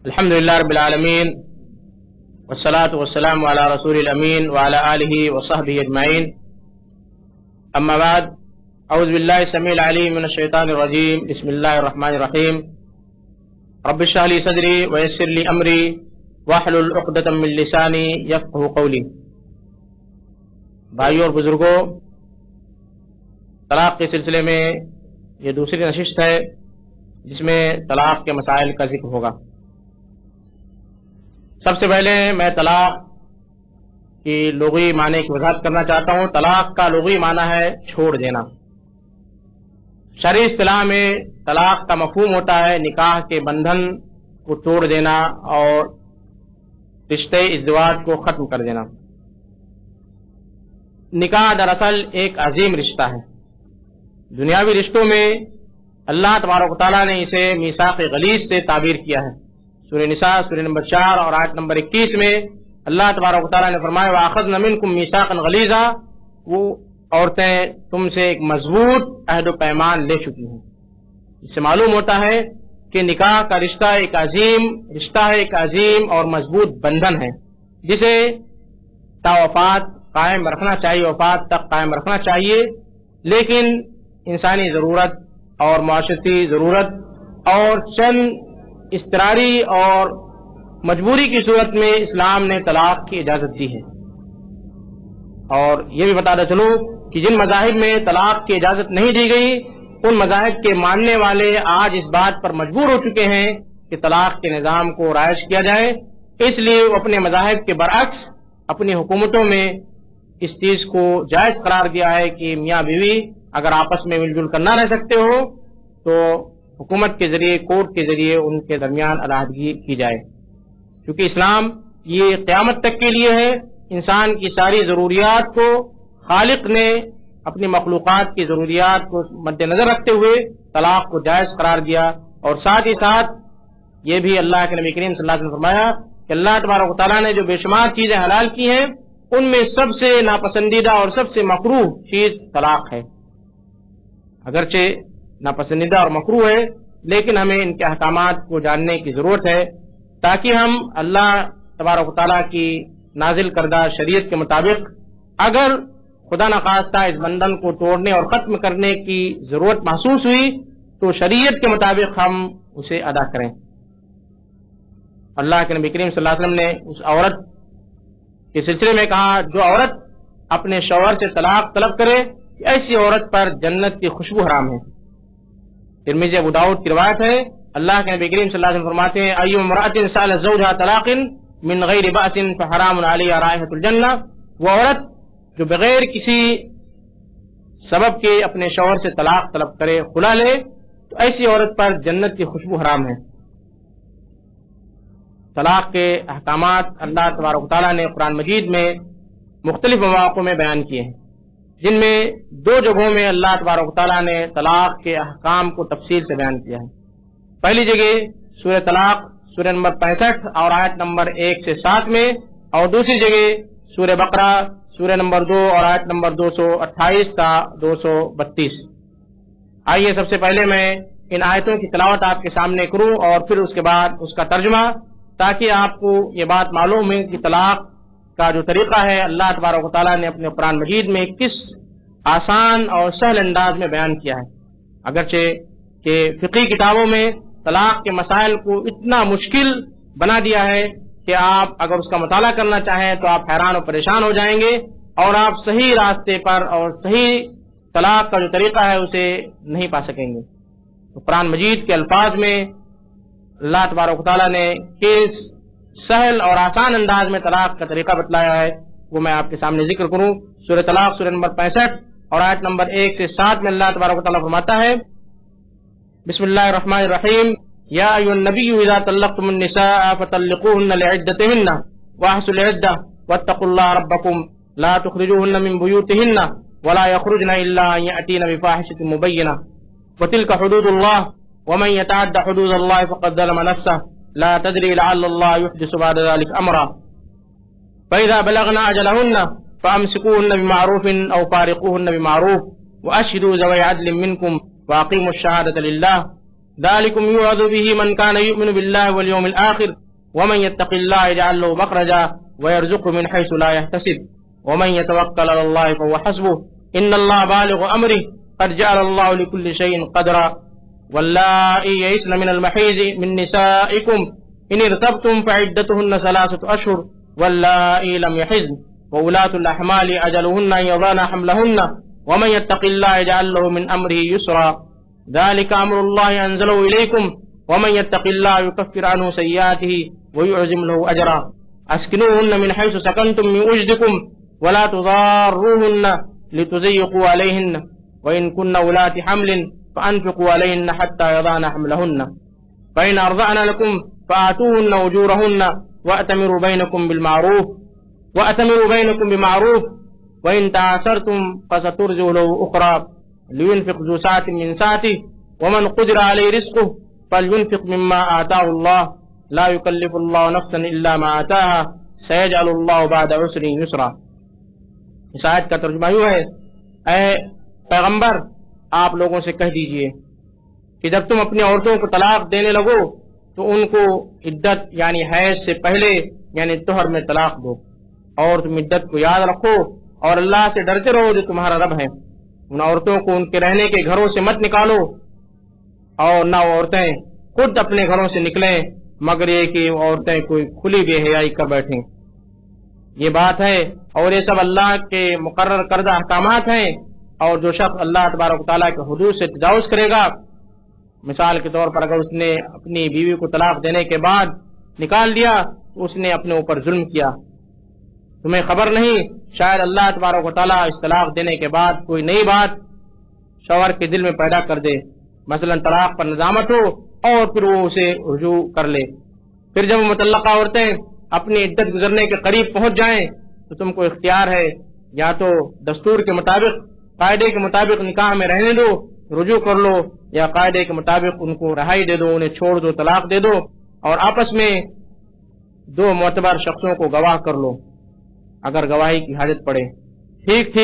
الحمدللہ رب العالمین والصلاة والسلام علی رسول الامین وعلی آلہ وصحبہ اجمعین، اما بعد، اعوذ باللہ السمیع العلیم من الشیطان الرجیم، بسم اللہ الرحمن الرحیم، رب اشرح لی صدری ویسر لی امری واحلل عقدۃ من لسانی یفقہوا قولی۔ بھائیوں اور بزرگوں، طلاق کے سلسلے میں یہ دوسری نشست ہے جس میں طلاق کے مسائل کا ذکر ہوگا۔ سب سے پہلے میں طلاق کی لغوی معنی کی وضاحت کرنا چاہتا ہوں۔ طلاق کا لغوی معنی ہے چھوڑ دینا۔ شرعی اصطلاح میں طلاق کا مفہوم ہوتا ہے نکاح کے بندھن کو توڑ دینا اور رشتے ازدواج کو ختم کر دینا۔ نکاح دراصل ایک عظیم رشتہ ہے۔ دنیاوی رشتوں میں اللہ تبارک و تعالیٰ نے اسے میثاق غلیظ سے تعبیر کیا ہے۔ سورہ نساء سورہ نمبر 4 اور آیت نمبر 21 میں اللہ تبارک و تعالیٰ نے فرمایا وَأَخَذْنَ مِنْكُمْ مِيثَاقًا غَلِيظًا، وہ عورتیں تم سے ایک مضبوط عہد و پیمان لے چکی ہیں۔ اس سے معلوم ہوتا ہے کہ نکاح کا رشتہ ایک عظیم اور مضبوط بندھن ہے جسے تا وفات قائم رکھنا چاہیے، وفات تک قائم رکھنا چاہیے۔ لیکن انسانی ضرورت اور معاشرتی ضرورت اور چند اضطراری اور مجبوری کی صورت میں اسلام نے طلاق کی اجازت دی ہے۔ اور یہ بھی بتاتا چلوں کہ جن مذاہب میں طلاق کی اجازت نہیں دی گئی ان مذاہب کے ماننے والے آج اس بات پر مجبور ہو چکے ہیں کہ طلاق کے نظام کو رائج کیا جائے، اس لیے وہ اپنے مذاہب کے برعکس اپنی حکومتوں میں اس چیز کو جائز قرار دیا ہے کہ میاں بیوی اگر آپس میں مل جل کر نہ رہ سکتے ہو تو حکومت کے ذریعے، کورٹ کے ذریعے ان کے درمیان علیحدگی کی جائے، کیونکہ اسلام یہ قیامت تک کے لیے ہے۔ انسان کی ساری ضروریات کو خالق نے اپنی مخلوقات کی ضروریات کو مد نظر رکھتے ہوئے طلاق کو جائز قرار دیا، اور ساتھ ہی ساتھ یہ بھی اللہ کے نبی کریم صلی اللہ علیہ وسلم نے فرمایا کہ اللہ تبارک و تعالیٰ نے جو بے شمار چیزیں حلال کی ہیں ان میں سب سے ناپسندیدہ اور سب سے مکروہ چیز طلاق ہے۔ اگرچہ ناپسندیدہ اور مکروہ ہے لیکن ہمیں ان کے احکامات کو جاننے کی ضرورت ہے تاکہ ہم اللہ تبارک و تعالیٰ کی نازل کردہ شریعت کے مطابق اگر خدا نخواستہ اس بندھن کو توڑنے اور ختم کرنے کی ضرورت محسوس ہوئی تو شریعت کے مطابق ہم اسے ادا کریں۔ اللہ کے نبی کریم صلی اللہ علیہ وسلم نے اس عورت کے سلسلے میں کہا جو عورت اپنے شوہر سے طلاق طلب کرے ایسی عورت پر جنت کی خوشبو حرام ہے۔ ترمذی ابو داؤد کی روایت ہے، اللہ کے نبی کریم صلی اللہ علیہ وسلم فرماتے ہیں ایّم امرأۃ سألت زوجها طلاق من غیر بأس فحرام علیہا رائحۃ الجنہ، وہ عورت جو بغیر کسی سبب کے اپنے شوہر سے طلاق طلب کرے، خلا لے، تو ایسی عورت پر جنت کی خوشبو حرام ہے۔ طلاق کے احکامات اللہ تبارک و تعالیٰ نے قرآن مجید میں مختلف مواقع میں بیان کیے ہیں، جن میں دو جگہوں میں اللہ تبارک و تعالیٰ نے طلاق کے احکام کو تفصیل سے بیان کیا ہے۔ پہلی جگہ سورہ طلاق سورہ نمبر 65 اور آیت نمبر 1 سے 7 میں، اور دوسری جگہ سورہ بقرہ سورہ نمبر 2 اور آیت نمبر 228 تا 232۔ آئیے سب سے پہلے میں ان آیتوں کی تلاوت آپ کے سامنے کروں اور پھر اس کے بعد اس کا ترجمہ، تاکہ آپ کو یہ بات معلوم ہے کہ طلاق کا جو طریقہ ہے اللہ تبارک و تعالیٰ نے اپنے قرآن مجید میں کس آسان اور سہل انداز میں بیان کیا ہے۔ اگرچہ کہ فقہی کتابوں میں طلاق کے مسائل کو اتنا مشکل بنا دیا ہے کہ آپ اگر اس کا مطالعہ کرنا چاہیں تو آپ حیران و پریشان ہو جائیں گے اور آپ صحیح راستے پر اور صحیح طلاق کا جو طریقہ ہے اسے نہیں پا سکیں گے۔ تو قرآن مجید کے الفاظ میں اللہ تبارک و تعالیٰ نے کس سہل اور آسان انداز میں طلاق کا طریقہ بتلایا ہے وہ میں آپ کے سامنے ذکر کروں۔ سورہ طلاق سورہ نمبر 65 اور آیت نمبر 1 سے 7 میں اللہ تبارک و تعالیٰ فرماتا ہے بسم اللہ الرحمن الرحیم یا ایھا النبی اذا طلقتم النساء فطلقوهن لعدتهن واحصوا العدة واتقوا الله ربكم لا تخرجوهن من بيوتهن ولا يخرجن الا ان يأتين بفاحشة مبينة وتلك حدود الله ومن يتعد حدود الله فقد ظلم نفسه لا تدري لعل الله يحدث بعد ذلك امرا فاذا بلغن اجلهن فامسكوهن بمعروف او فارقوهن بمعروف واشهدوا ذوي عدل منكم واقیموا الشہادۃ للہ ذالکم یوعظ به من کان یؤمن باللہ والیوم الآخر ومن یتق اللہ یجعل له مخرجا ویرزقه من حیث لا یحتسب ومن یتوکل علی اللہ فهو حسبہ ان اللہ بالغ امرہ قد جعل اللہ لكل شیء قدرا واللائی یئسن من المحیض من نسائکم ان ارتبتم فعدتهن 3 اشہر واللائی لم يحضن وولاة الاحمال اجلهن ان يضعن حملهن ومن يتق الله يجعل له من امره يسرا ذلك امر الله انزله اليكم ومن يتق الله يكفر عنه سيئاته ويعظم له اجرا اسكنوهن من حيث سكنتم من وجدكم ولا تضاروهن لتضيقوا عليهن وان كن ولاة حمل فانفقوا عليهن حتى يضعن حملهن فان ارضعن لكم فآتوهن اجورهن وأتمروا بينكم بمعروف وإن تعاسرتم فسترجع له أخرى لينفق ذو سعة من سعته ومن قدر عليه رزقه فلينفق مما آتاه الله لا يكلف الله نفسا إلا ما آتاها سيجعل الله بعد عسر يسرا. اس آیت کا ترجمہ یوں ہے: اے پیغمبر آپ لوگوں سے کہہ دیجئے کہ جب تم اپنی عورتوں کو طلاق دینے لگو تو ان کو عدت یعنی حیض سے پہلے یعنی طہر میں طلاق دو، اور تم عدت کو یاد رکھو اور اللہ سے ڈرتے رہو جو تمہارا رب ہے. ان عورتوں کو ان کے رہنے کے گھروں سے مت نکالو اور نہ وہ عورتیں خود اپنے گھروں سے نکلیں مگر یہ کہ عورتیں کوئی کھلی بے حیائی کر بیٹھیں. یہ بات ہے اور یہ سب اللہ کے مقرر کردہ احکامات ہیں، اور جو شخص اللہ تبارک و تعالیٰ کے حدود سے تجاوز کرے گا، مثال کے طور پر اگر اس نے اپنی بیوی کو طلاق دینے کے بعد نکال دیا تو اس نے اپنے اوپر ظلم کیا. تمہیں خبر نہیں شاید اللہ تبارک و تعالیٰ اس طلاق دینے کے بعد کوئی نئی بات شوہر کے دل میں پیدا کر دے، مثلا طلاق پر ندامت ہو اور پھر وہ اسے رجوع کر لے. پھر جب متعلقہ عورتیں اپنی عدت گزرنے کے قریب پہنچ جائیں تو تم کو اختیار ہے یا تو دستور کے مطابق قاعدے کے مطابق نکاح میں رہنے دو، رجوع کر لو، یا قاعدے کے مطابق ان کو رہائی دے دو، انہیں چھوڑ دو، طلاق دے دو، اور آپس میں 2 معتبر شخصوں کو گواہ کر لو اگر گواہی کی حاجت پڑے. ٹھیک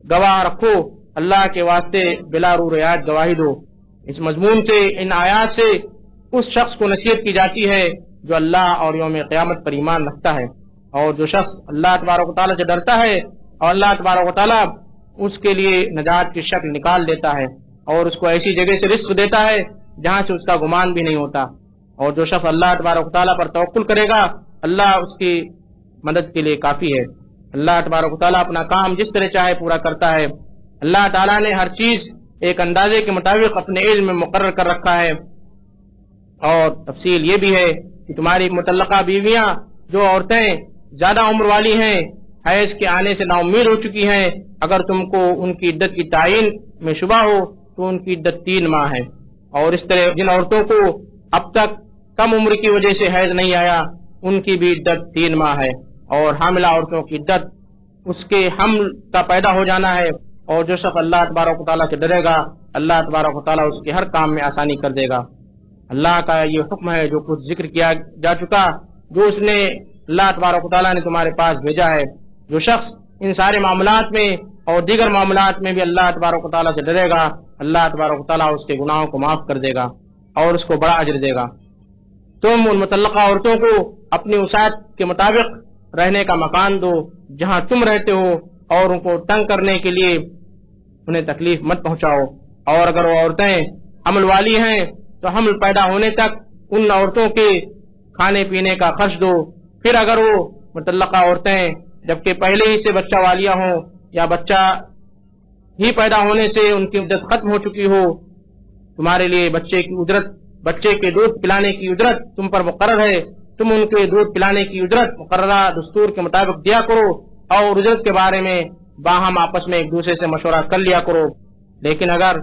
گواہ رکھو، اللہ کے واسطے بلا رو ریاض گواہی دو. اس مضمون سے، ان آیات سے اس شخص کو نصیحت کی جاتی ہے جو اللہ اور یوم قیامت پر ایمان رکھتا ہے، اور جو شخص اللہ تبارک و تعالیٰ سے ڈرتا ہے اور اللہ تبارک و تعالیٰ اس کے لیے نجات کی شکل نکال دیتا ہے اور اس کو ایسی جگہ سے رزق دیتا ہے جہاں سے اس کا گمان بھی نہیں ہوتا. اور جو شخص اللہ تبارک و تعالیٰ پر توکل کرے گا اللہ اس کی مدد کے لیے کافی ہے. اللہ تبارک و تعالیٰ اپنا کام جس طرح چاہے پورا کرتا ہے. اللہ تعالیٰ نے ہر چیز ایک اندازے کے مطابق اپنے علم میں مقرر کر رکھا ہے. اور تفصیل یہ بھی ہے کہ تمہاری متعلقہ بیویاں جو عورتیں زیادہ عمر والی ہیں، حیض کے آنے سے نا امید ہو چکی ہیں، اگر تم کو ان کی عدت کی تعین میں شبہ ہو تو ان کی عدت 3 ماہ ہے. اور اس طرح جن عورتوں کو اب تک کم عمر کی وجہ سے حیض نہیں آیا ان کی بھی عدت 3 ماہ ہے. اور حاملہ عورتوں کی عدت اس کے حمل کا پیدا ہو جانا ہے. اور جو شخص اللہ تبارک و تعالیٰ سے ڈرے گا اللہ تبارک و تعالیٰ اس کے ہر کام میں آسانی کر دے گا. اللہ کا یہ حکم ہے جو کچھ ذکر کیا جا چکا، جو اس نے اللہ تبارک و تعالیٰ نے تمہارے پاس بھیجا ہے. جو شخص ان سارے معاملات میں اور دیگر معاملات میں بھی اللہ تبارک و تعالیٰ سے ڈرے گا اللہ تبارک و تعالیٰ اس کے گناہوں کو معاف کر دے گا اور اس کو بڑا اجر دے گا. تم ان متعلقہ عورتوں کو اپنی وسعت کے مطابق رہنے کا مکان دو جہاں تم رہتے ہو، اور ان کو تنگ کرنے کے لیے انہیں تکلیف مت پہنچاؤ. اور اگر وہ عورتیں حمل والی ہیں تو حمل پیدا ہونے تک ان عورتوں کے کھانے پینے کا خرچ دو. پھر اگر وہ متعلقہ عورتیں جبکہ پہلے ہی سے بچہ والیاں ہوں یا بچہ ہی پیدا ہونے سے ان کی عدت ختم ہو چکی ہو، تمہارے لیے بچے کے دودھ پلانے کی اجرت تم پر مقرر ہے. تم ان کے دودھ پلانے کی اجرت مقررہ دستور کے مطابق دیا کرو، اور اجرت کے بارے میں باہم آپس میں ایک دوسرے سے مشورہ کر لیا کرو. لیکن اگر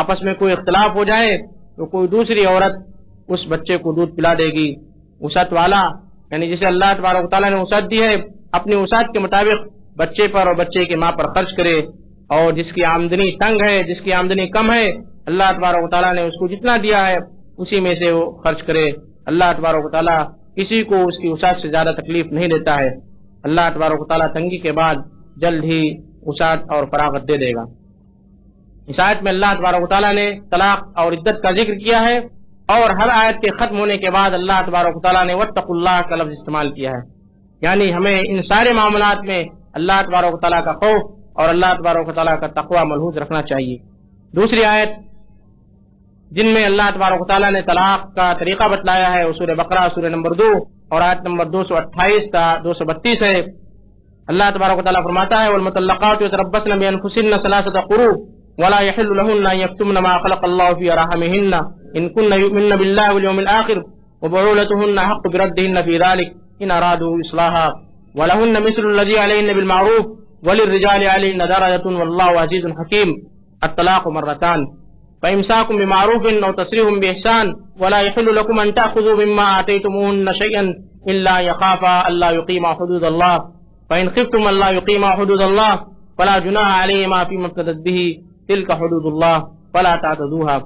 آپس میں کوئی اختلاف ہو جائے تو کوئی دوسری عورت اس بچے کو دودھ پلا دے گی. وسعت والا یعنی جسے اللہ تبارک و تعالیٰ نے وسعت دی ہے اپنی وسعت کے مطابق بچے پر اور بچے کی ماں پر خرچ کرے. اور جس کی آمدنی تنگ ہے، جس کی آمدنی کم ہے، اللہ تبارک و تعالیٰ نے اس کو جتنا دیا ہے اسی میں سے وہ خرچ کرے. اللہ تبارک و تعالیٰ کسی کو اس کی وسعت سے زیادہ تکلیف نہیں دیتا ہے. اللہ تبارک و تعالیٰ تنگی کے بعد جلد ہی وسعت اور فراغت دے دے گا. اس آیت میں اللہ تبارک و تعالیٰ نے طلاق اور عدت کا ذکر کیا ہے، اور ہر آیت کے ختم ہونے کے بعد اللہ تبارک و تعالیٰ نے واتقوا اللہ کا لفظ استعمال کیا ہے، یعنی ہمیں ان سارے معاملات میں اللہ تبارک و تعالیٰ کا خوف اور اللہ تبارک و تعالیٰ کا تقوی ملحوظ رکھنا چاہیے۔ دوسری آیت جن میں اللہ تبارک و تعالیٰ نے طلاق کا طریقہ بتلایا ہے وہ سورہ بقرہ سورہ نمبر 2 اور آیت نمبر 228 تا 232 ہے۔ اللہ تبارک و تعالیٰ فرماتا ہے والمطلقات یتربصن بانفسهن ثلاثة قروء ولا يحل لهن ان يكتمن ما خلق الله في ارحامهن ان كن يؤمن بالله واليوم الاخر وبعولتهن حق بردهن في ذلك ان ارادوا اصلاحا ولهن مثل الذي عليهن بالمعروف وللرجال عليهن درجة والله عزيز حكيم۔ الطلاق مرتان فامساك بمعروف او تسريح باحسان ولا يحل لكم ان تاخذوا مما اتيتموهن شيئا الا يخافا الا يقيما حدود الله فان خفتم الا يقيما حدود الله فلا جناح عليهما فيما افتدت به تلك حدود الله فلا تعتدوها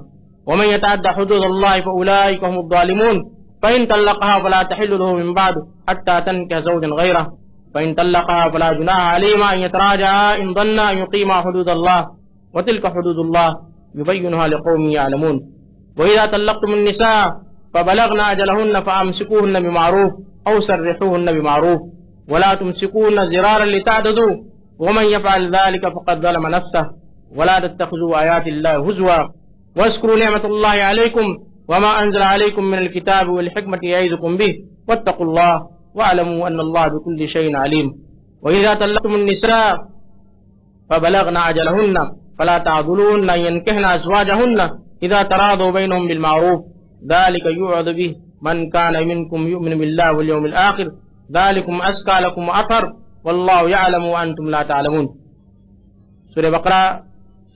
ومن يتعد حدود الله فاولئك هم الظالمون فان طلقها فلا تحل له من بعد حتى تنكح زوجا غيره فان طلقها فلا جناح عليهما ان يتراجعا ان ظنا ان يقيما حدود الله وتلك حدود الله يبينها لقوم يعلمون واذا طلقتم النساء فبلغن اجلهن فامسكوهن بمعروف او سرحوهن بمعروف ولا تمسكوهن ضرارا لتعتدوا ومن يفعل ذلك فقد ظلم نفسه ولا تتخذوا آيات الله هزوا واذكروا نعمة الله عليكم وما أنزل عليكم من الكتاب والحكمة يعظكم به واتقوا الله واعلموا أن الله بكل شيء عليم وإذا طلقتم النساء فبلغن أجلهن فلا تعضلوهن أن ينكحن أزواجهن إذا تراضوا بينهم بالمعروف ذلك يوعظ به من كان منكم يؤمن بالله واليوم الآخر ذلكم أزكى لكم وأطهر والله يعلم وأنتم لا تعلمون۔ سورہ بقرہ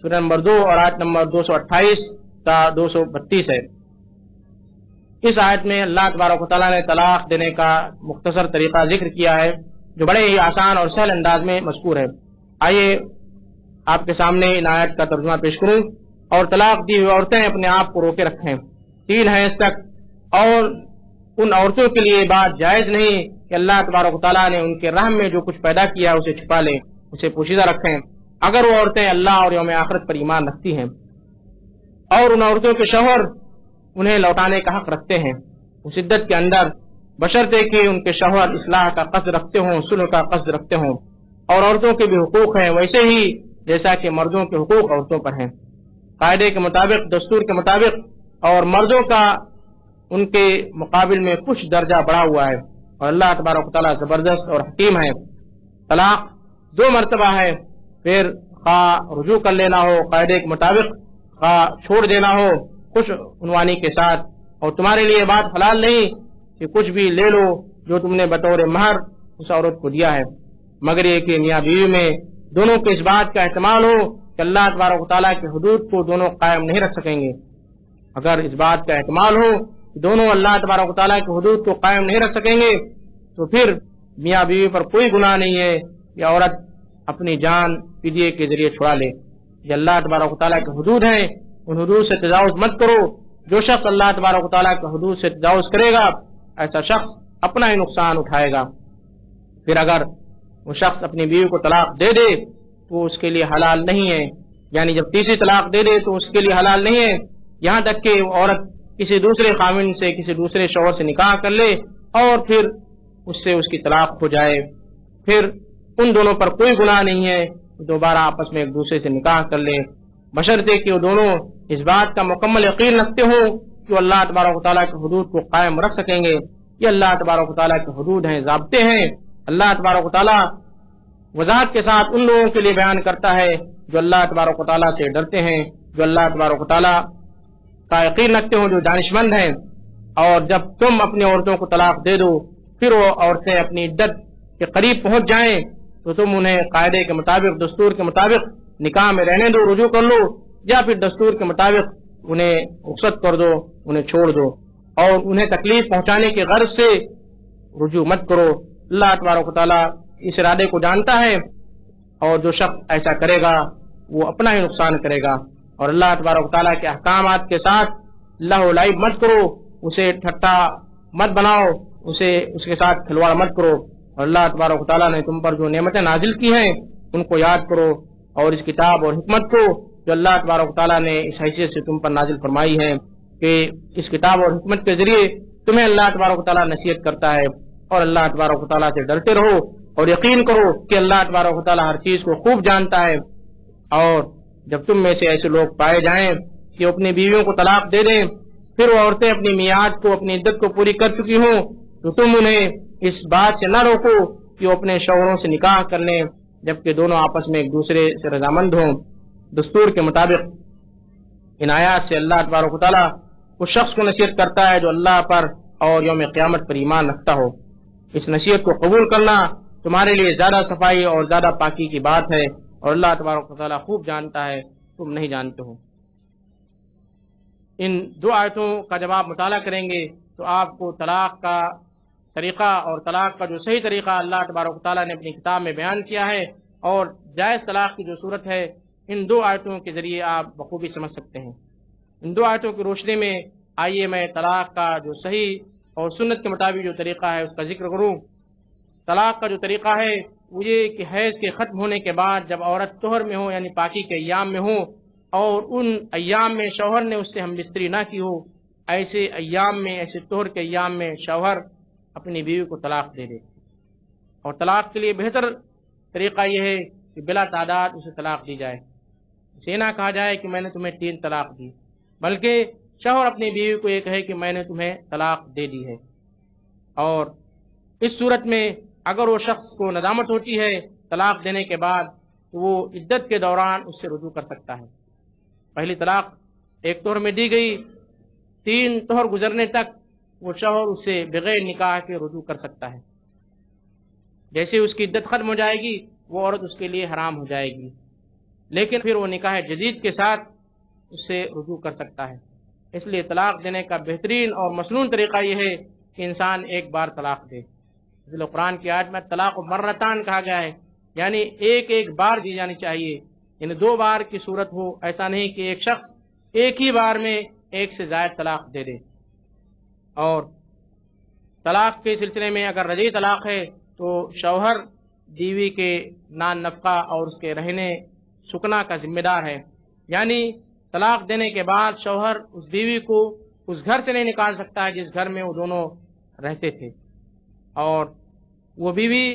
سورہ نمبر 2 اور آیت نمبر 228 تا 232 ہے۔ اس آیت میں اللہ تبارک و تعالیٰ نے طلاق دینے کا مختصر طریقہ ذکر کیا ہے جو بڑے ہی آسان اور سہل انداز میں مذکور ہے۔ آئیے آپ کے سامنے ان آیت کا ترجمہ پیش کروں۔ اور طلاق دی ہوئی عورتیں اپنے آپ کو روکے رکھیں 3 حیض تک، اور ان عورتوں کے لیے بات جائز نہیں کہ اللہ تبارک و تعالیٰ نے ان کے رحم میں جو کچھ پیدا کیا اسے چھپا لیں، اسے پوشیدہ رکھیں اگر وہ عورتیں اللہ اور یوم آخرت پر ایمان رکھتی ہیں، اور ان عورتوں کے شوہر انہیں لوٹانے کا حق رکھتے ہیں اس عدت کے اندر، بشرطے کہ ان کے شوہر اصلاح کا قصد رکھتے ہوں، صلح کا قصد رکھتے ہوں۔ اور عورتوں کے بھی حقوق ہیں ویسے ہی جیسا کہ مردوں کے حقوق عورتوں پر ہیں، قاعدے کے مطابق، دستور کے مطابق، اور مردوں کا ان کے مقابل میں کچھ درجہ بڑھا ہوا ہے، اور اللہ تبارک و تعالیٰ زبردست اور حکیم ہے۔ طلاق 2 مرتبہ ہے، پھر خواہ رجوع کر لینا ہو قاعدے کے مطابق، خواہ چھوڑ دینا ہو خوش عنوانی کے ساتھ، اور تمہارے لیے بات حلال نہیں کہ کچھ بھی لے لو جو تم نے بطور مہر اس عورت کو دیا ہے، مگر یہ کہ میاں بیوی میں دونوں کے اس بات کا احتمال ہو کہ اللہ تبارک و تعالیٰ کی حدود کو دونوں قائم نہیں رکھ سکیں گے۔ اگر اس بات کا احتمال ہو کہ دونوں اللہ تبارک و تعالیٰ کی حدود کو قائم نہیں رکھ سکیں گے تو پھر میاں بیوی پر کوئی گناہ نہیں ہے کہ عورت اپنی جان فدیے کے ذریعے چھڑا لے۔ یہ اللہ تبارک و تعالیٰ کی حدود ہیں، ان حدود سے تجاوز مت کرو۔ جو شخص اللہ تبارک و تعالیٰ کی حدود سے تجاوز کرے گا ایسا شخص اپنا ہی نقصان اٹھائے گا۔ پھر اگر وہ شخص اپنی بیوی کو طلاق دے دے تو اس کے لیے حلال نہیں ہے، یعنی جب تیسری طلاق دے دے تو اس کے لیے حلال نہیں ہے، یہاں تک کہ وہ عورت کسی دوسرے خاوند سے، کسی دوسرے شوہر سے نکاح کر لے اور پھر اس سے اس کی طلاق ہو جائے، پھر ان دونوں پر کوئی گناہ نہیں ہے، دوبارہ آپس میں ایک دوسرے سے نکاح کر لے، بشرطے کہ وہ دونوں اس بات کا مکمل یقین رکھتے ہوں کہ اللہ تبارک و تعالیٰ کی حدود کو قائم رکھ سکیں گے۔ یہ اللہ تبارک و تعالیٰ کی حدود ہیں، ضابطے ہیں۔ اللہ تبارک و تعالیٰ وضاحت کے ساتھ ان لوگوں کے لیے بیان کرتا ہے جو اللہ تبارک و تعالیٰ سے ڈرتے ہیں، جو اللہ تبارک و تعالیٰ کا یقین رکھتے ہوں، جو دانشمند ہیں۔ اور جب تم اپنی عورتوں کو طلاق دے دو پھر وہ عورتیں اپنی عدت کے قریب پہنچ جائیں تو تم انہیں قاعدے کے مطابق، دستور کے مطابق نکاح میں رہنے دو، رجوع کر لو، یا پھر دستور کے مطابق انہیں رخصت کر دو، انہیں چھوڑ دو، اور انہیں تکلیف پہنچانے کی غرض سے رجوع مت کرو۔ اللہ تبارک و تعالیٰ اس ارادے کو جانتا ہے، اور جو شخص ایسا کرے گا وہ اپنا ہی نقصان کرے گا۔ اور اللہ تبارک و تعالیٰ کے احکامات کے ساتھ لہو و لعب مت کرو، اسے ٹھٹا مت بناؤ، اسے اس کے ساتھ کھلواڑ مت کرو۔ اور اللہ تبارک و تعالیٰ نے تم پر جو نعمتیں نازل کی ہیں ان کو یاد کرو، اور اس کتاب اور حکمت کو جو اللہ تبارک و تعالیٰ نے اس حیثیت سے تم پر نازل فرمائی ہے کہ اس کتاب اور حکمت کے ذریعے تمہیں اللہ تبارک و تعالیٰ نصیحت کرتا ہے، اور اللہ تبارک و تعالیٰ سے ڈرتے رہو اور یقین کرو کہ اللہ تبارک و تعالیٰ ہر چیز کو خوب جانتا ہے۔ اور جب تم میں سے ایسے لوگ پائے جائیں کہ اپنی بیویوں کو طلاق دے دیں، پھر وہ عورتیں اپنی میعاد کو، اپنی عدت کو پوری کر چکی ہوں، تو تم انہیں اس بات سے نہ روکو کہ وہ اپنے شوہروں سے نکاح کر لیں جبکہ دونوں آپس میں ایک دوسرے سے رضامند ہوں۔ دستور کے مطابق ان آیات سے اللہ تبارک و تعالیٰ اس شخص کو نصیحت کرتا ہے جو اللہ پر اور یوم قیامت پر ایمان رکھتا ہو۔ اس نصیحت کو قبول کرنا تمہارے لیے زیادہ صفائی اور زیادہ پاکی کی بات ہے، اور اللہ تبارک و تعالیٰ خوب جانتا ہے، تم نہیں جانتے ہو۔ ان دو آیتوں کا جب آپ مطالعہ کریں گے تو آپ کو طلاق کا طریقہ اور طلاق کا جو صحیح طریقہ اللہ تبارک و تعالیٰ نے اپنی کتاب میں بیان کیا ہے اور جائز طلاق کی جو صورت ہے، ان دو آیتوں کے ذریعے آپ بخوبی سمجھ سکتے ہیں۔ ان دو آیتوں کی روشنی میں آئیے میں طلاق کا جو صحیح اور سنت کے مطابق جو طریقہ ہے اس کا ذکر کروں۔ طلاق کا جو طریقہ ہے وہ یہ کہ حیض کے ختم ہونے کے بعد جب عورت طہر میں ہو، یعنی پاکی کے ایام میں ہو، اور ان ایام میں شوہر نے اس سے ہم بستری نہ کی ہو، ایسے ایام میں، ایسے طہر کے ایام میں شوہر اپنی بیوی کو طلاق دے دے۔ اور طلاق کے لیے بہتر طریقہ یہ ہے کہ بلا تعداد اسے طلاق دی جائے، اسے نہ کہا جائے کہ میں نے تمہیں 3 طلاق دی، بلکہ شوہر اپنی بیوی کو یہ کہے کہ میں نے تمہیں طلاق دے دی ہے۔ اور اس صورت میں اگر وہ شخص کو ندامت ہوتی ہے طلاق دینے کے بعد تو وہ عدت کے دوران اس سے رجوع کر سکتا ہے۔ پہلی طلاق ایک طہر میں دی گئی، 3 طہر گزرنے تک وہ شوہر اس سے بغیر نکاح کے رجوع کر سکتا ہے۔ جیسے اس کی عدت ختم ہو جائے گی وہ عورت اس کے لیے حرام ہو جائے گی، لیکن پھر وہ نکاح جدید کے ساتھ اس سے رجوع کر سکتا ہے۔ اس لیے طلاق دینے کا بہترین اور مسنون طریقہ یہ ہے کہ انسان ایک بار طلاق دے۔ قرآن کی آیت میں طلاق مرتان کہا گیا ہے، یعنی ایک بار دی جانی چاہیے، یعنی 2 بار کی صورت ہو، ایسا نہیں کہ ایک شخص ایک ہی بار میں 1 سے زائد طلاق دے دے۔ اور طلاق کے سلسلے میں اگر رجعی طلاق ہے تو شوہر بیوی کے نان نفقہ اور اس کے رہنے سکنا کا ذمہ دار ہے، یعنی طلاق دینے کے بعد شوہر اس بیوی کو اس گھر سے نہیں نکال سکتا ہے جس گھر میں وہ دونوں رہتے تھے، اور وہ بیوی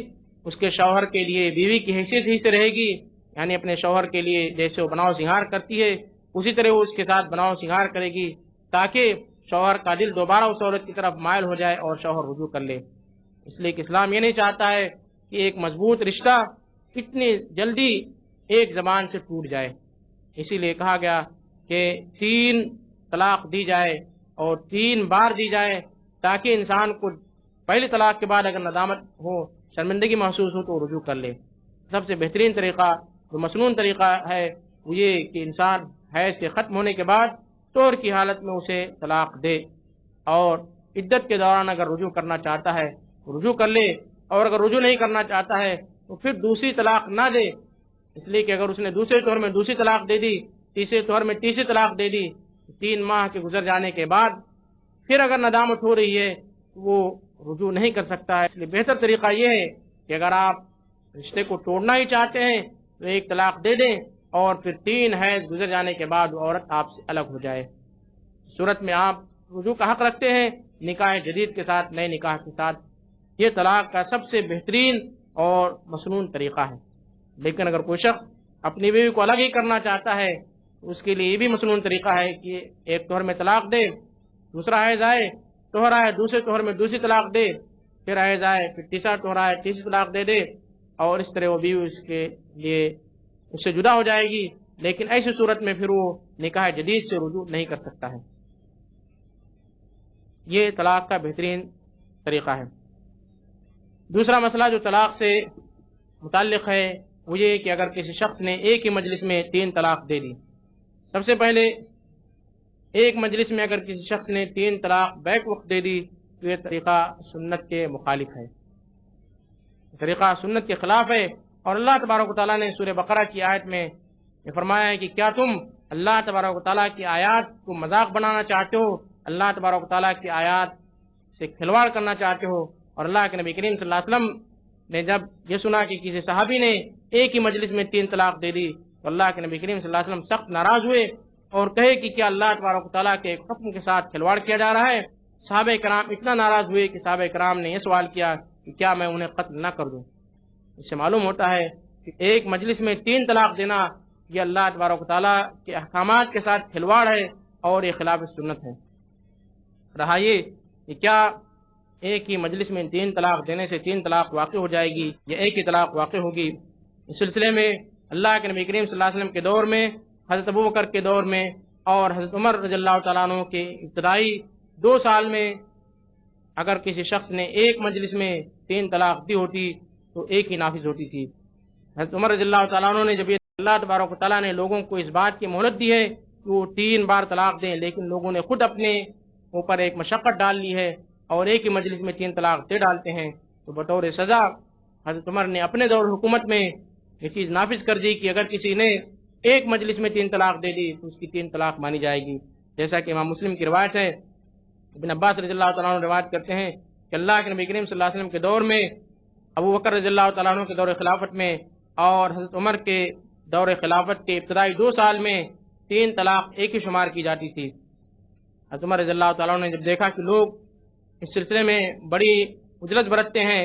اس کے شوہر کے لیے بیوی کی حیثیت ہی سے رہے گی، یعنی اپنے شوہر کے لیے جیسے وہ بناؤ سنگھار کرتی ہے اسی طرح وہ اس کے ساتھ بناؤ سنگھار کرے گی، تاکہ شوہر کا دل دوبارہ اس عورت کی طرف مائل ہو جائے اور شوہر رجوع کر لے۔ اس لیے کہ اسلام یہ نہیں چاہتا ہے کہ ایک مضبوط رشتہ اتنی جلدی ایک زبان سے ٹوٹ جائے، اسی لیے کہا گیا کہ 3 طلاق دی جائے اور 3 بار دی جائے، تاکہ انسان کو پہلی طلاق کے بعد اگر ندامت ہو، شرمندگی محسوس ہو تو رجوع کر لے۔ سب سے بہترین طریقہ جو مسنون طریقہ ہے وہ یہ کہ انسان حیض کے ختم ہونے کے بعد طہر کی حالت میں اسے طلاق دے، اور عدت کے دوران اگر رجوع کرنا چاہتا ہے تو رجوع کر لے، اور اگر رجوع نہیں کرنا چاہتا ہے تو پھر دوسری طلاق نہ دے، اس لیے کہ اگر اس نے دوسرے طہر میں دوسری طلاق دے دی، تیسرے طہر میں تیسری طلاق دے دی، 3 ماہ کے گزر جانے کے بعد پھر اگر ندامت ہو رہی ہے تو وہ رجوع نہیں کر سکتا ہے۔ اس لیے بہتر طریقہ یہ ہے کہ اگر آپ رشتے کو توڑنا ہی چاہتے ہیں تو 1 طلاق دے دیں، اور پھر 3 حیض گزر جانے کے بعد وہ عورت آپ سے الگ ہو جائے۔ صورت میں آپ رجوع کا حق رکھتے ہیں نکاح جدید کے ساتھ، نئے نکاح کے ساتھ۔ یہ طلاق کا سب سے بہترین اور مسنون طریقہ ہے۔ لیکن اگر کوئی شخص اپنی بیوی کو الگ ہی کرنا چاہتا ہے تو اس کے لیے یہ بھی مسنون طریقہ ہے کہ 1 طہر میں طلاق دے، دوسرا حیض آئے، طہر آئے، دوسرے طہر میں دوسری طلاق دے، پھر حیض آئے، پھر تیسرا طہر آئے، تیسری طلاق دے دے، اور اس طرح وہ بیوی اس کے لیے اس سے جدا ہو جائے گی، لیکن ایسی صورت میں پھر وہ نکاح جدید سے رجوع نہیں کر سکتا ہے۔ یہ طلاق کا بہترین طریقہ ہے۔ دوسرا مسئلہ جو طلاق سے متعلق ہے وہ یہ کہ اگر کسی شخص نے ایک ہی مجلس میں 3 طلاق دے دی۔ سب سے پہلے ایک مجلس میں اگر کسی شخص نے 3 طلاق بیک وقت دے دی تو یہ طریقہ سنت کے مخالف ہے، طریقہ سنت کے خلاف ہے، اور اللہ تبارک و تعالیٰ نے سورہ بقرہ کی آیت میں یہ فرمایا ہے کہ کیا تم اللہ تبارک و تعالیٰ کی آیات کو مذاق بنانا چاہتے ہو، اللہ تبارک و تعالیٰ کی آیات سے کھلواڑ کرنا چاہتے ہو۔ اور اللہ کے نبی کریم صلی اللہ علیہ وسلم نے جب یہ سنا کہ کسی صحابی نے ایک ہی مجلس میں 3 طلاق دے دی تو اللہ کے نبی کریم صلی اللہ علیہ وسلم سخت ناراض ہوئے اور کہے کہ کیا اللہ تبارک و تعالیٰ کے حکم کے ساتھ کھلواڑ کیا جا رہا ہے؟ صحابہ کرام اتنا ناراض ہوئے کہ صحابہ کرام نے یہ سوال کیا کہ کیا میں انہیں قتل نہ کر دوں؟ اس سے معلوم ہوتا ہے کہ ایک مجلس میں 3 طلاق دینا یہ اللہ تبارک و تعالیٰ کے احکامات کے ساتھ کھلواڑ ہے اور یہ خلاف سنت ہے۔ رہا یہ کہ کیا ایک ہی مجلس میں 3 طلاق دینے سے 3 طلاق واقع ہو جائے گی یا ایک ہی طلاق واقع ہوگی؟ اس سلسلے میں اللہ کے نبی کریم صلی اللہ علیہ وسلم کے دور میں، حضرت ابوبکر کے دور میں اور حضرت عمر رضی اللہ تعالیٰ عنہ کے ابتدائی 2 سال میں اگر کسی شخص نے ایک مجلس میں 3 طلاق دی ہوتی تو ایک ہی نافذ ہوتی تھی۔ حضرت عمر رضی اللہ تعالیٰ عنہ نے جب یہ اللہ تبارک و تعالیٰ نے لوگوں کو اس بات کی مہلت دی ہے کہ وہ 3 بار طلاق دیں، لیکن لوگوں نے خود اپنے اوپر ایک مشقت ڈال لی ہے اور ایک ہی مجلس میں 3 طلاق دے ڈالتے ہیں، تو بطور سزا حضرت عمر نے اپنے دور حکومت میں یہ چیز نافذ کر دی کہ اگر کسی نے ایک مجلس میں 3 طلاق دے دی تو اس کی 3 طلاق مانی جائے گی، جیسا کہ امام مسلم کی روایت ہے۔ ابن عباس رضی اللہ تعالیٰ عنہ روایت کرتے ہیں کہ اللہ کے نبی کریم صلی اللہ علیہ وسلم کے دور میں، ابو بکر رضی اللہ تعالیٰ عنہ کے دور خلافت میں اور حضرت عمر کے دور خلافت کے ابتدائی 2 سال میں 3 طلاق ایک ہی شمار کی جاتی تھی۔ حضرت عمر رضی اللہ تعالیٰ عنہ نے جب دیکھا کہ لوگ اس سلسلے میں بڑی عجلت برتتے ہیں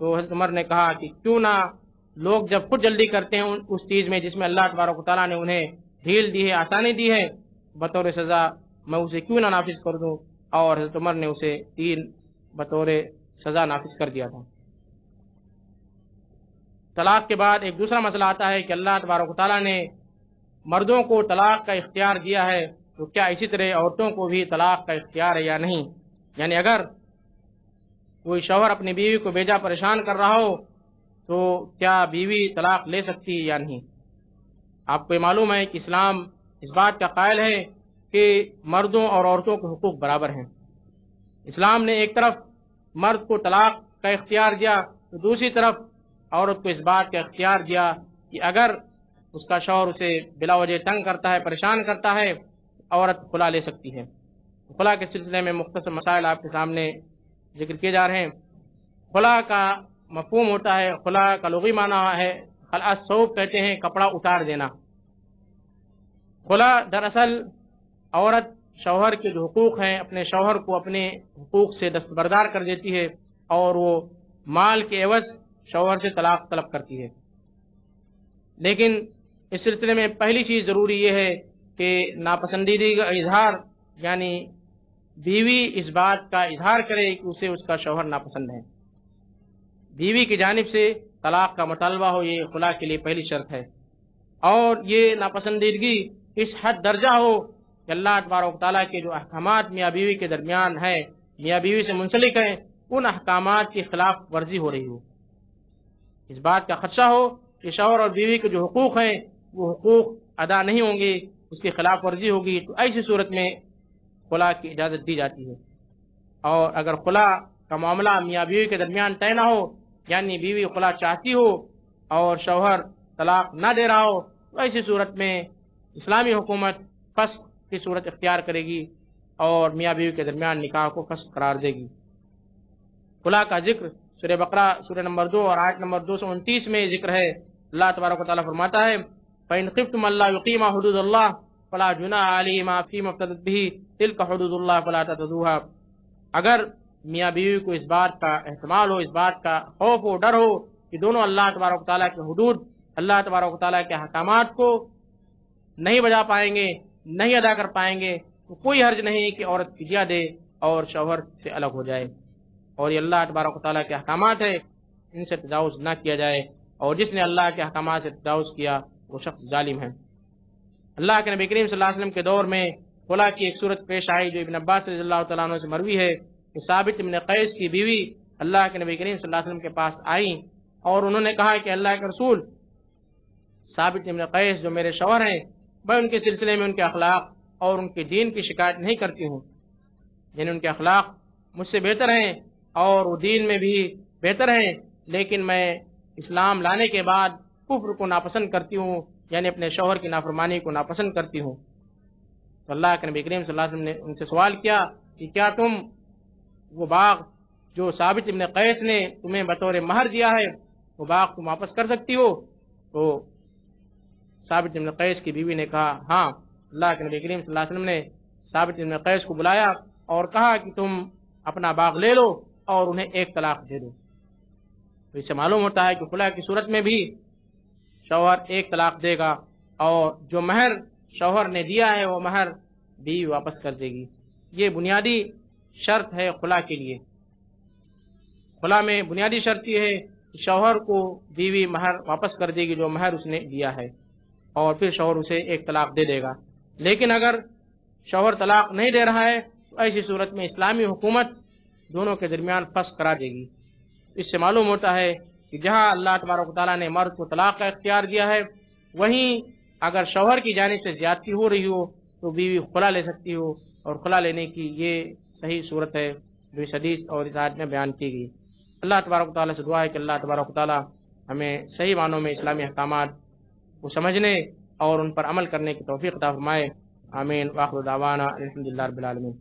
تو حضرت عمر نے کہا کہ کیوں نہ لوگ جب خود جلدی کرتے ہیں اس چیز میں جس میں اللہ تبارک و تعالیٰ نے انہیں ڈھیل دی ہے، آسانی دی ہے، بطور سزا میں اسے کیوں نہ نافذ کر دوں، اور حضرت عمر نے اسے 3 بطور سزا نافذ کر دیا تھا۔ طلاق کے بعد ایک دوسرا مسئلہ آتا ہے کہ اللہ تبارک و تعالیٰ نے مردوں کو طلاق کا اختیار دیا ہے تو کیا اسی طرح عورتوں کو بھی طلاق کا اختیار ہے یا نہیں؟ یعنی اگر کوئی شوہر اپنی بیوی کو بیجا پریشان کر رہا ہو تو کیا بیوی طلاق لے سکتی ہے یا نہیں؟ آپ کو یہ معلوم ہے کہ اسلام اس بات کا قائل ہے کہ مردوں اور عورتوں کے حقوق برابر ہیں۔ اسلام نے ایک طرف مرد کو طلاق کا اختیار دیا تو دوسری طرف عورت کو اس بات کا اختیار دیا کہ اگر اس کا شوہر اسے بلا وجہ تنگ کرتا ہے، پریشان کرتا ہے، عورت خلا لے سکتی ہے۔ خلا کے سلسلے میں مختصر مسائل آپ کے سامنے ذکر کیے جا رہے ہیں۔ خلا کا مفہوم ہوتا ہے، خلا کا لغوی معنی ہے خلع الثوب، کہتے ہیں کپڑا اتار دینا۔ خلا دراصل عورت شوہر کے جو حقوق ہیں اپنے شوہر کو اپنے حقوق سے دستبردار کر دیتی ہے اور وہ مال کے عوض شوہر سے طلاق طلب کرتی ہے۔ لیکن اس سلسلے میں پہلی چیز ضروری یہ ہے کہ ناپسندیدگی کا اظہار، یعنی بیوی اس بات کا اظہار کرے کہ اسے اس کا شوہر ناپسند ہے۔ بیوی کی جانب سے طلاق کا مطالبہ ہو، یہ خلا کے لیے پہلی شرط ہے، اور یہ ناپسندیدگی اس حد درجہ ہو کہ اللہ تبارک و تعالیٰ کے جو احکامات میاں بیوی کے درمیان ہے، میاں بیوی سے منسلک ہیں، ان احکامات کی خلاف ورزی ہو رہی ہو۔ اس بات کا خدشہ ہو کہ شوہر اور بیوی کے جو حقوق ہیں وہ حقوق ادا نہیں ہوں گے، اس کی خلاف ورزی ہوگی، تو ایسی صورت میں خلا کی اجازت دی جاتی ہے۔ اور اگر خلا کا معاملہ میاں بیوی کے درمیان طے نہ ہو، یعنی بیوی خلا چاہتی ہو اور شوہر طلاق نہ دے رہا ہو، تو ایسی صورت میں اسلامی حکومت فسخ کی صورت اختیار کرے گی اور میاں بیوی کے درمیان نکاح کو فسخ قرار دے گی۔ خلا کا ذکر سورہ بقرہ سورہ نمبر 2 اور آیت نمبر 229 میں ذکر ہے۔ اللہ تبارک و تعالیٰ فرماتا ہے فَإِنْ خِفْتُمْ أَلَّا يُقِيمَا حُدُودَ اللَّهِ فَلَا جُنَاحَ عَلَيْهِمَا فِيمَا افْتَدَتْ بِهِ تِلْكَ حُدُودُ اللَّهِ فَلَا تَعْتَدُوهَا۔ اگر میاں بیوی کو اس بات کا احتمال ہو، اس بات کا خوف ہو، ڈر ہو کہ دونوں اللہ تبارک و تعالیٰ کے حدود، اللہ تبارک و تعالیٰ کے احکامات کو نہیں بجا پائیں گے، نہیں ادا کر پائیں گے، تو کوئی حرج نہیں کہ عورت فدیہ دے اور شوہر سے الگ ہو جائے۔ اور یہ اللہ تبارک و تعالیٰ کے احکامات ہے، ان سے تجاوز نہ کیا جائے، اور جس نے اللہ کے احکامات سے تجاوز کیا وہ شخص ظالم ہے۔ اللہ کے نبی کریم صلی اللہ علیہ وسلم کے دور میں خلا کی ایک صورت پیش آئی جو ابن عباس رضی اللہ تعالیٰ عنہ سے مروی ہے کہ ثابت ابن قیس کی بیوی اللہ کے نبی کریم صلی اللہ علیہ وسلم کے پاس آئیں اور انہوں نے کہا کہ اللہ کے رسول، ثابت ابن قیس جو میرے شوہر ہیں، میں ان کے سلسلے میں ان کے اخلاق اور ان کے دین کی شکایت نہیں کرتی ہوں، یعنی ان کے اخلاق مجھ سے بہتر ہیں اور وہ دین میں بھی بہتر ہیں، لیکن میں اسلام لانے کے بعد کفر کو ناپسند کرتی ہوں، یعنی اپنے شوہر کی نافرمانی کو ناپسند کرتی ہوں۔ تو اللہ کے نبی کریم صلی اللہ علیہ وسلم نے ان سے سوال کیا کہ کیا تم وہ باغ جو ثابت ابن قیس نے تمہیں بطور مہر دیا ہے وہ باغ تم واپس کر سکتی ہو؟ تو ثابت بن قیس کی بیوی نے کہا ہاں، اللہ کے نبی کریم صلی اللہ علیہ وسلم نے ثابت بن قیس کو بلایا اور کہا کہ تم اپنا باغ لے لو اور انہیں ایک طلاق دے دو۔ تو اس سے معلوم ہوتا ہے کہ خلا کی صورت میں بھی شوہر ایک طلاق دے گا، اور جو مہر شوہر نے دیا ہے وہ مہر بیوی واپس کر دے گی۔ یہ بنیادی شرط ہے خلا کے لیے۔ خلا میں بنیادی شرط یہ ہے کہ شوہر کو بیوی مہر واپس کر دے گی جو مہر اس نے دیا ہے، اور پھر شوہر اسے ایک طلاق دے دے گا۔ لیکن اگر شوہر طلاق نہیں دے رہا ہے تو ایسی صورت میں اسلامی حکومت دونوں کے درمیان فسخ کرا دے گی۔ اس سے معلوم ہوتا ہے کہ جہاں اللہ تبارک و تعالیٰ نے مرد کو طلاق کا اختیار دیا ہے، وہیں اگر شوہر کی جانب سے زیادتی ہو رہی ہو تو بیوی خلا لے سکتی ہو، اور خلا لینے کی یہ صحیح صورت ہے جو اس حدیث اور اس آیت میں بیان کی گئی۔ اللہ تبارک و تعالیٰ سے دعا ہے کہ اللہ تبارک و تعالیٰ ہمیں صحیح معنوں میں اسلامی احکامات کو سمجھنے اور ان پر عمل کرنے کی توفیق عطا فرمائے۔ آمین۔ وآخر دعوانا الحمدللہ رب العالمین۔